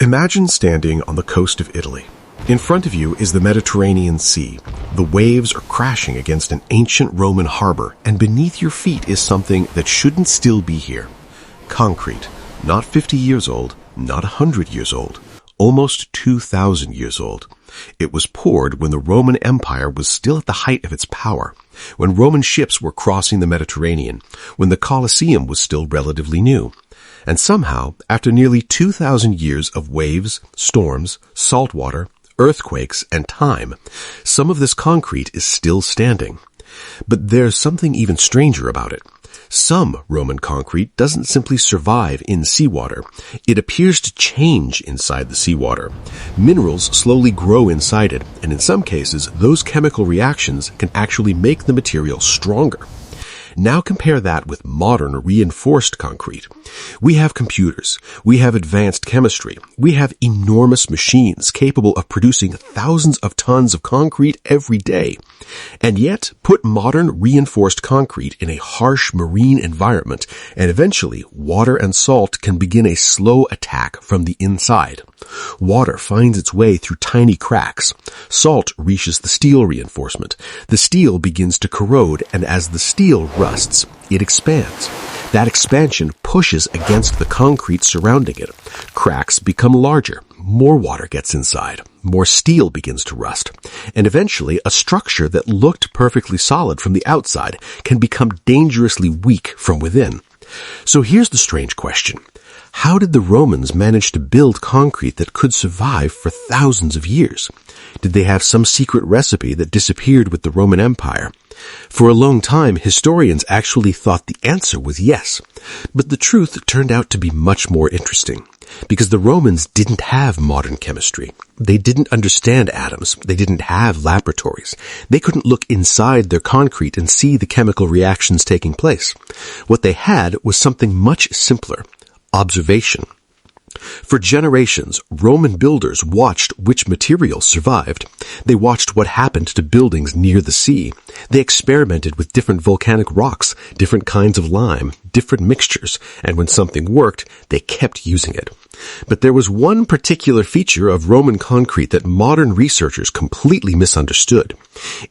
Imagine standing on the coast of Italy. In front of you is the Mediterranean Sea. The waves are crashing against an ancient Roman harbor, and beneath your feet is something that shouldn't still be here. Concrete, not 50 years old, not 100 years old, almost 2,000 years old. It was poured when the Roman Empire was still at the height of its power, when Roman ships were crossing the Mediterranean, when the Colosseum was still relatively new. And somehow, after nearly 2,000 years of waves, storms, saltwater, earthquakes, and time, some of this concrete is still standing. But there's something even stranger about it. Some Roman concrete doesn't simply survive in seawater. It appears to change inside the seawater. Minerals slowly grow inside it, and in some cases, those chemical reactions can actually make the material stronger. Now compare that with modern reinforced concrete. We have computers. We have advanced chemistry. We have enormous machines capable of producing thousands of tons of concrete every day. And yet, put modern reinforced concrete in a harsh marine environment, and eventually water and salt can begin a slow attack from the inside. Water finds its way through tiny cracks. Salt reaches the steel reinforcement. The steel begins to corrode, and as the steel rusts, it expands. That expansion pushes against the concrete surrounding it. Cracks become larger. More water gets inside. More steel begins to rust. And eventually, a structure that looked perfectly solid from the outside can become dangerously weak from within. So here's the strange question. How did the Romans manage to build concrete that could survive for thousands of years? Did they have some secret recipe that disappeared with the Roman Empire? For a long time, historians actually thought the answer was yes. But the truth turned out to be much more interesting. Because the Romans didn't have modern chemistry. They didn't understand atoms. They didn't have laboratories. They couldn't look inside their concrete and see the chemical reactions taking place. What they had was something much simpler. Observation. For generations, Roman builders watched which materials survived. They watched what happened to buildings near the sea. They experimented with different volcanic rocks, different kinds of lime, different mixtures, and when something worked, they kept using it. But there was one particular feature of Roman concrete that modern researchers completely misunderstood.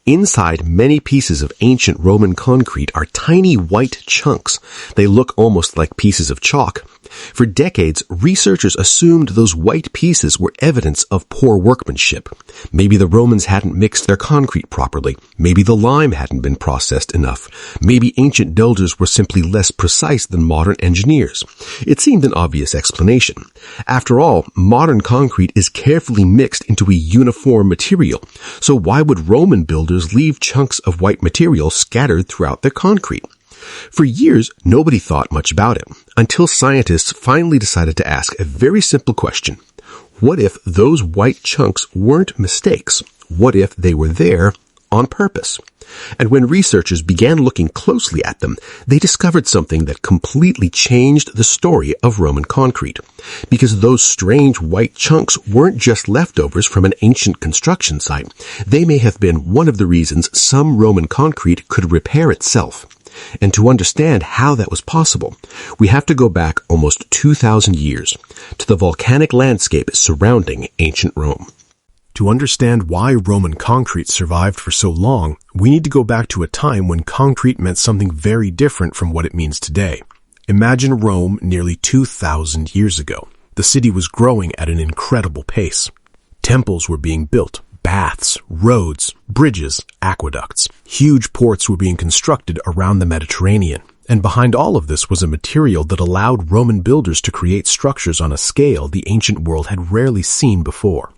Inside many pieces of ancient Roman concrete are tiny white chunks. They look almost like pieces of chalk. For decades, researchers assumed those white pieces were evidence of poor workmanship. Maybe the Romans hadn't mixed their concrete properly. Maybe the lime hadn't been processed enough. Maybe ancient builders were simply less precise than modern engineers. It seemed an obvious explanation. After all, modern concrete is carefully mixed into a uniform material. So why would Roman builders leave chunks of white material scattered throughout their concrete? For years, nobody thought much about it, until scientists finally decided to ask a very simple question. What if those white chunks weren't mistakes? What if they were there on purpose? And when researchers began looking closely at them, they discovered something that completely changed the story of Roman concrete. Because those strange white chunks weren't just leftovers from an ancient construction site. They may have been one of the reasons some Roman concrete could repair itself. And to understand how that was possible, we have to go back almost 2,000 years to the volcanic landscape surrounding ancient Rome. To understand why Roman concrete survived for so long, we need to go back to a time when concrete meant something very different from what it means today. Imagine Rome nearly 2,000 years ago. The city was growing at an incredible pace. Temples were being built. Baths, roads, bridges, aqueducts. Huge ports were being constructed around the Mediterranean. And behind all of this was a material that allowed Roman builders to create structures on a scale the ancient world had rarely seen before.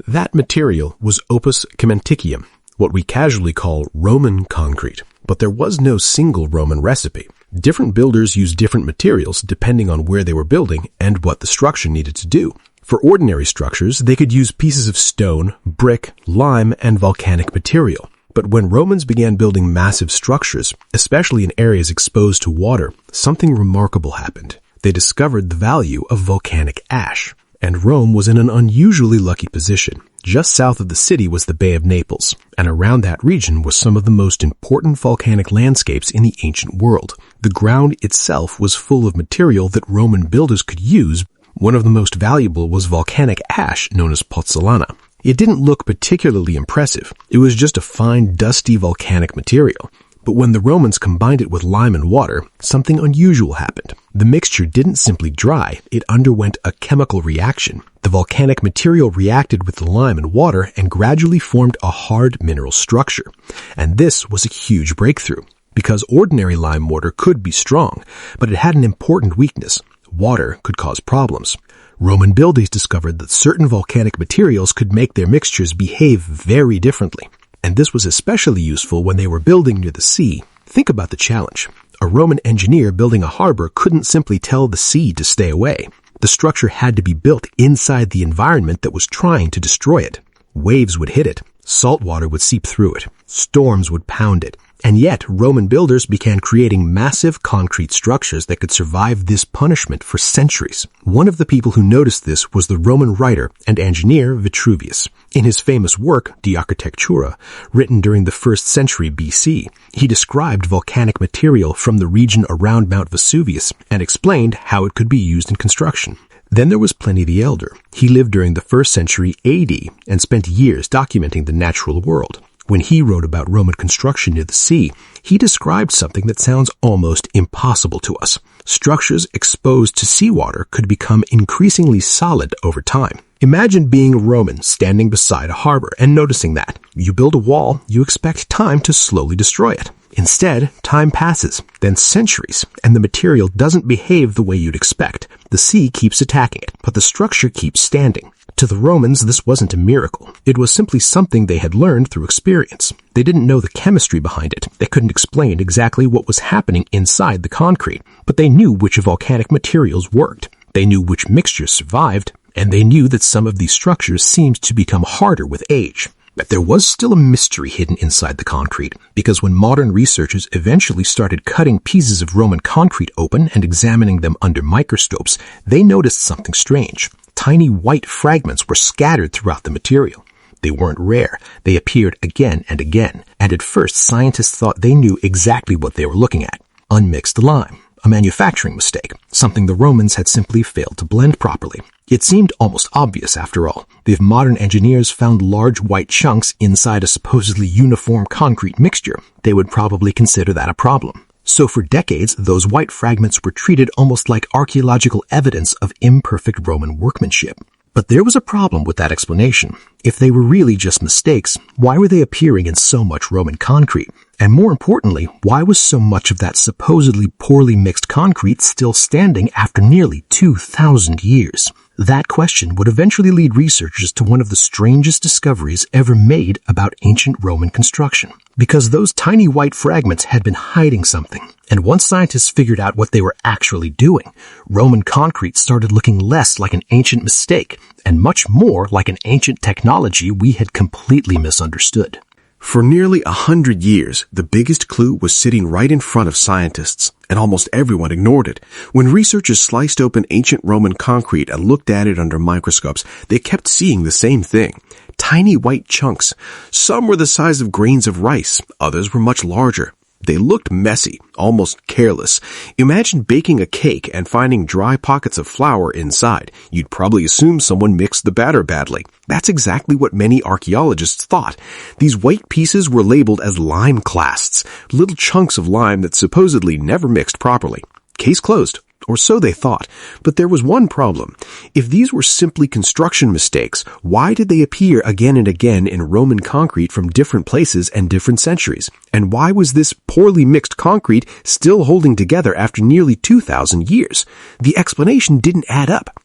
That material was opus cementicum, what we casually call Roman concrete. But there was no single Roman recipe. Different builders used different materials depending on where they were building and what the structure needed to do. For ordinary structures, they could use pieces of stone, brick, lime, and volcanic material. But when Romans began building massive structures, especially in areas exposed to water, something remarkable happened. They discovered the value of volcanic ash. And Rome was in an unusually lucky position. Just south of the city was the Bay of Naples, and around that region was some of the most important volcanic landscapes in the ancient world. The ground itself was full of material that Roman builders could use, One of the most valuable was volcanic ash known as pozzolana. It didn't look particularly impressive. It was just a fine, dusty volcanic material. But when the Romans combined it with lime and water, something unusual happened. The mixture didn't simply dry, it underwent a chemical reaction. The volcanic material reacted with the lime and water and gradually formed a hard mineral structure. And this was a huge breakthrough, because ordinary lime mortar could be strong, but it had an important weakness. Water could cause problems. Roman builders discovered that certain volcanic materials could make their mixtures behave very differently. And this was especially useful when they were building near the sea. Think about the challenge. A Roman engineer building a harbor couldn't simply tell the sea to stay away. The structure had to be built inside the environment that was trying to destroy it. Waves would hit it. Salt water would seep through it. Storms would pound it. And yet, Roman builders began creating massive concrete structures that could survive this punishment for centuries. One of the people who noticed this was the Roman writer and engineer Vitruvius. In his famous work, De Architectura, written during the 1st century BC, he described volcanic material from the region around Mount Vesuvius and explained how it could be used in construction. Then there was Pliny the Elder. He lived during the 1st century AD and spent years documenting the natural world. When he wrote about Roman construction near the sea, he described something that sounds almost impossible to us. Structures exposed to seawater could become increasingly solid over time. Imagine being a Roman standing beside a harbor and noticing that. You build a wall, you expect time to slowly destroy it. Instead, time passes, then centuries, and the material doesn't behave the way you'd expect. The sea keeps attacking it, but the structure keeps standing. To the Romans, this wasn't a miracle. It was simply something they had learned through experience. They didn't know the chemistry behind it. They couldn't explain exactly what was happening inside the concrete, but they knew which volcanic materials worked. They knew which mixtures survived, and they knew that some of these structures seemed to become harder with age. But there was still a mystery hidden inside the concrete, because when modern researchers eventually started cutting pieces of Roman concrete open and examining them under microscopes, they noticed something strange. Tiny white fragments were scattered throughout the material. They weren't rare. They appeared again and again, and at first scientists thought they knew exactly what they were looking at. Unmixed lime. A manufacturing mistake, something the Romans had simply failed to blend properly. It seemed almost obvious after all. If modern engineers found large white chunks inside a supposedly uniform concrete mixture, they would probably consider that a problem. So for decades, those white fragments were treated almost like archaeological evidence of imperfect Roman workmanship. But there was a problem with that explanation. If they were really just mistakes, why were they appearing in so much Roman concrete? And more importantly, why was so much of that supposedly poorly mixed concrete still standing after nearly 2,000 years? That question would eventually lead researchers to one of the strangest discoveries ever made about ancient Roman construction. Because those tiny white fragments had been hiding something. And once scientists figured out what they were actually doing, Roman concrete started looking less like an ancient mistake and much more like an ancient technology we had completely misunderstood. For nearly 100 years, the biggest clue was sitting right in front of scientists, and almost everyone ignored it. When researchers sliced open ancient Roman concrete and looked at it under microscopes, they kept seeing the same thing. Tiny white chunks. Some were the size of grains of rice, others were much larger. They looked messy, almost careless. Imagine baking a cake and finding dry pockets of flour inside. You'd probably assume someone mixed the batter badly. That's exactly what many archaeologists thought. These white pieces were labeled as lime clasts, little chunks of lime that supposedly never mixed properly. Case closed. Or so they thought. But there was one problem. If these were simply construction mistakes, why did they appear again and again in Roman concrete from different places and different centuries? And why was this poorly mixed concrete still holding together after nearly 2,000 years? The explanation didn't add up.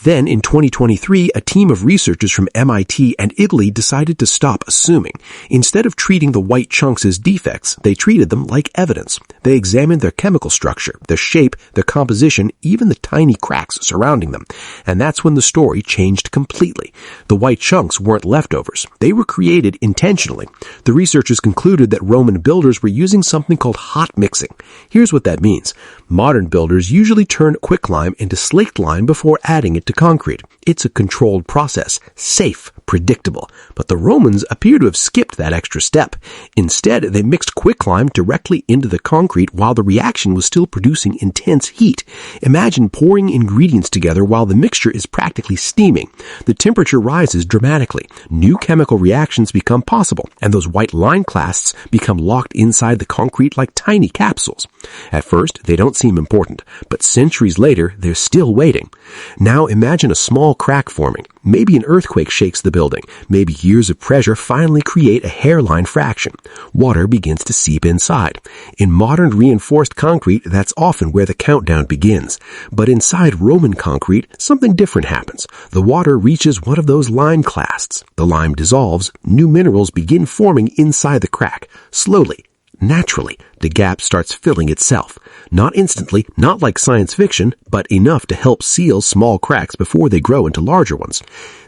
Then, in 2023, a team of researchers from MIT and Italy decided to stop assuming. Instead of treating the white chunks as defects, they treated them like evidence. They examined their chemical structure, their shape, their composition, even the tiny cracks surrounding them. And that's when the story changed completely. The white chunks weren't leftovers. They were created intentionally. The researchers concluded that Roman builders were using something called hot mixing. Here's what that means. Modern builders usually turn quicklime into slaked lime before adding it to concrete. It's a controlled process, safe, predictable. But the Romans appear to have skipped that extra step. Instead, they mixed quicklime directly into the concrete while the reaction was still producing intense heat. Imagine pouring ingredients together while the mixture is practically steaming. The temperature rises dramatically. New chemical reactions become possible, and those white line clasts become locked inside the concrete like tiny capsules. At first, they don't seem important, but centuries later, they're still waiting. Now imagine a small crack forming. Maybe an earthquake shakes the building. Maybe years of pressure finally create a hairline fraction. Water begins to seep inside. In modern reinforced concrete, that's often where the countdown begins. But inside Roman concrete, something different happens. The water reaches one of those lime clasts. The lime dissolves. New minerals begin forming inside the crack. Slowly, naturally, the gap starts filling itself. Not instantly, not like science fiction, but enough to help seal small cracks before they grow into larger ones.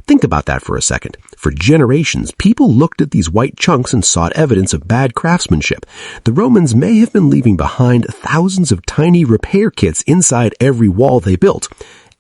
Think about that for a second. For generations, people looked at these white chunks and sought evidence of bad craftsmanship. The Romans may have been leaving behind thousands of tiny repair kits inside every wall they built.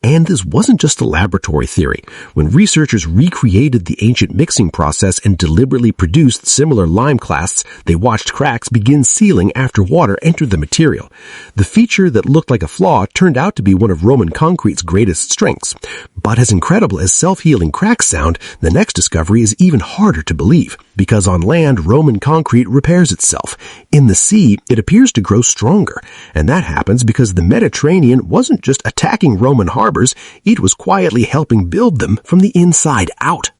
And this wasn't just a laboratory theory. When researchers recreated the ancient mixing process and deliberately produced similar lime clasts, they watched cracks begin sealing after water entered the material. The feature that looked like a flaw turned out to be one of Roman concrete's greatest strengths. But as incredible as self-healing cracks sound, the next discovery is even harder to believe. Because on land, Roman concrete repairs itself. In the sea, it appears to grow stronger. And that happens because the Mediterranean wasn't just attacking Roman harbors, it was quietly helping build them from the inside out.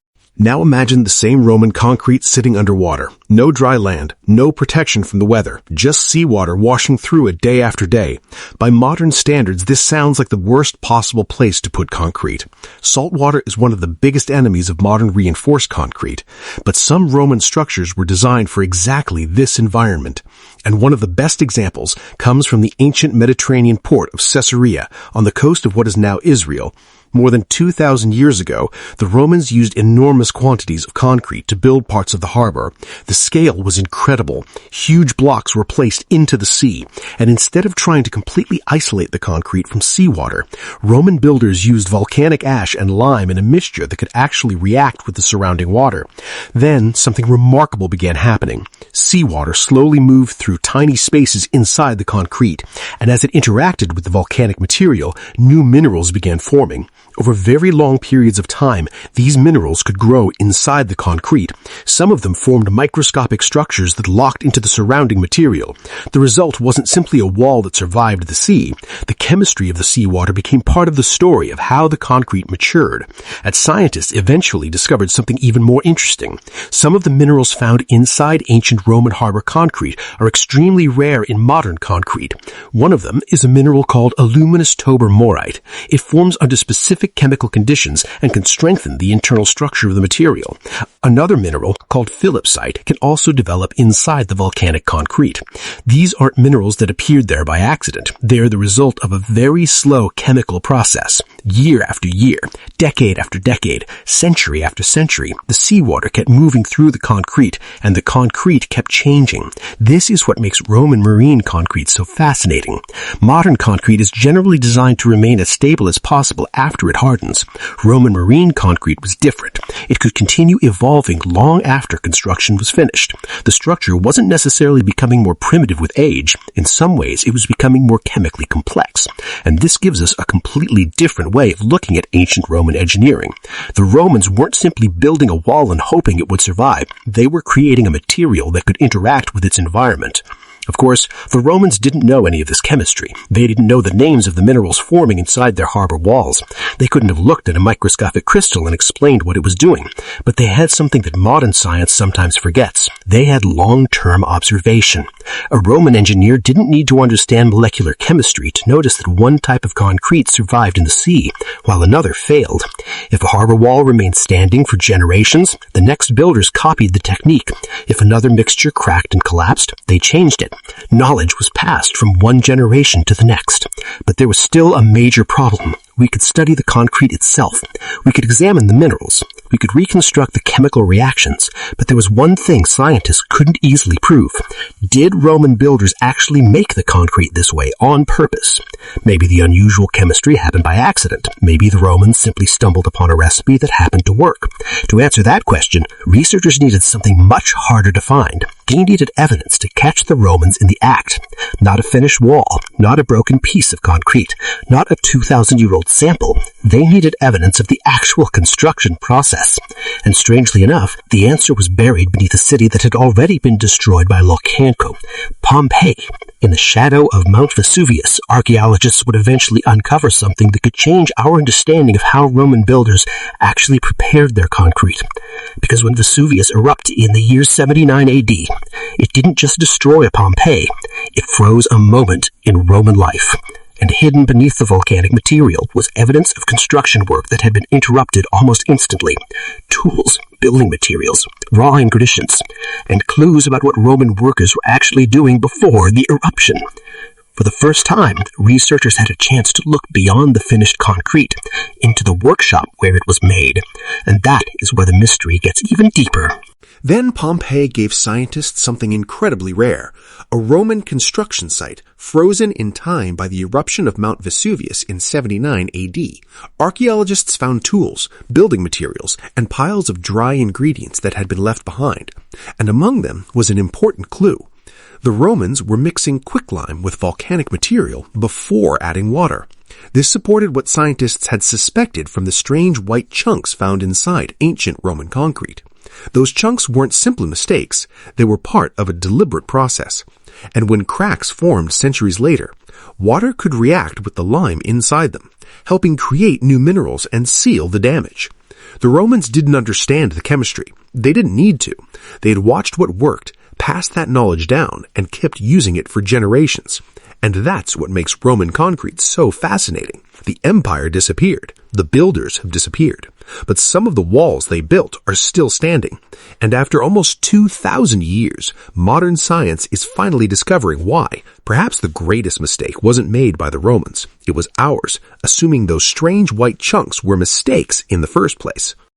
Now imagine the same Roman concrete sitting underwater. No dry land, no protection from the weather, just seawater washing through it day after day. By modern standards, this sounds like the worst possible place to put concrete. Saltwater is one of the biggest enemies of modern reinforced concrete. But some Roman structures were designed for exactly this environment. And one of the best examples comes from the ancient Mediterranean port of Caesarea on the coast of what is now Israel. More than 2,000 years ago, the Romans used enormous quantities of concrete to build parts of the harbor. The scale was incredible. Huge blocks were placed into the sea, and instead of trying to completely isolate the concrete from seawater, Roman builders used volcanic ash and lime in a mixture that could actually react with the surrounding water. Then, something remarkable began happening. Seawater slowly moved through tiny spaces inside the concrete, and as it interacted with the volcanic material, new minerals began forming. Over very long periods of time, these minerals could grow inside the concrete. Some of them formed microscopic structures that locked into the surrounding material. The result wasn't simply a wall that survived the sea. The chemistry of the seawater became part of the story of how the concrete matured. And scientists eventually discovered something even more interesting. Some of the minerals found inside ancient Roman harbor concrete are extremely rare in modern concrete. One of them is a mineral called aluminous tobermorite. It forms under specific chemical conditions and can strengthen the internal structure of the material. Another mineral, called philipsite, can also develop inside the volcanic concrete. These aren't minerals that appeared there by accident. They are the result of a very slow chemical process. Year after year, decade after decade, century after century, the seawater kept moving through the concrete, and the concrete kept changing. This is what makes Roman marine concrete so fascinating. Modern concrete is generally designed to remain as stable as possible after it hardens. Roman marine concrete was different. It could continue evolving long after construction was finished. The structure wasn't necessarily becoming more primitive with age. In some ways, it was becoming more chemically complex. And this gives us a completely different way of looking at ancient Roman engineering. The Romans weren't simply building a wall and hoping it would survive. They were creating a material that could interact with its environment. Of course, the Romans didn't know any of this chemistry. They didn't know the names of the minerals forming inside their harbor walls. They couldn't have looked at a microscopic crystal and explained what it was doing. But they had something that modern science sometimes forgets. They had long-term observation. A Roman engineer didn't need to understand molecular chemistry to notice that one type of concrete survived in the sea, while another failed. If a harbor wall remained standing for generations, the next builders copied the technique. If another mixture cracked and collapsed, they changed it. Knowledge was passed from one generation to the next. But there was still a major problem. We could study the concrete itself. We could examine the minerals, We could reconstruct the chemical reactions, but there was one thing scientists couldn't easily prove. Did Roman builders actually make the concrete this way on purpose? Maybe the unusual chemistry happened by accident. Maybe the Romans simply stumbled upon a recipe that happened to work. To answer that question, researchers needed something much harder to find. They needed evidence to catch the Romans in the act. Not a finished wall, not a broken piece of concrete, not a 2,000-year-old sample. They needed evidence of the actual construction process. And strangely enough, the answer was buried beneath a city that had already been destroyed by a volcano, Pompeii. In the shadow of Mount Vesuvius, archaeologists would eventually uncover something that could change our understanding of how Roman builders actually prepared their concrete. Because when Vesuvius erupted in the year 79 AD, it didn't just destroy Pompeii, it froze a moment in Roman life. And hidden beneath the volcanic material was evidence of construction work that had been interrupted almost instantly. Tools, building materials, raw ingredients, and clues about what Roman workers were actually doing before the eruption. For the first time, researchers had a chance to look beyond the finished concrete into the workshop where it was made. And that is where the mystery gets even deeper. Then Pompeii gave scientists something incredibly rare, a Roman construction site frozen in time by the eruption of Mount Vesuvius in 79 AD. Archaeologists found tools, building materials, and piles of dry ingredients that had been left behind. And among them was an important clue. The Romans were mixing quicklime with volcanic material before adding water. This supported what scientists had suspected from the strange white chunks found inside ancient Roman concrete. Those chunks weren't simple mistakes, they were part of a deliberate process. And when cracks formed centuries later, water could react with the lime inside them, helping create new minerals and seal the damage. The Romans didn't understand the chemistry. They didn't need to. They had watched what worked, passed that knowledge down, and kept using it for generations. And that's what makes Roman concrete so fascinating. The empire disappeared. The builders have disappeared. But some of the walls they built are still standing. And after almost 2,000 years, modern science is finally discovering why. Perhaps the greatest mistake wasn't made by the Romans. It was ours, assuming those strange white chunks were mistakes in the first place.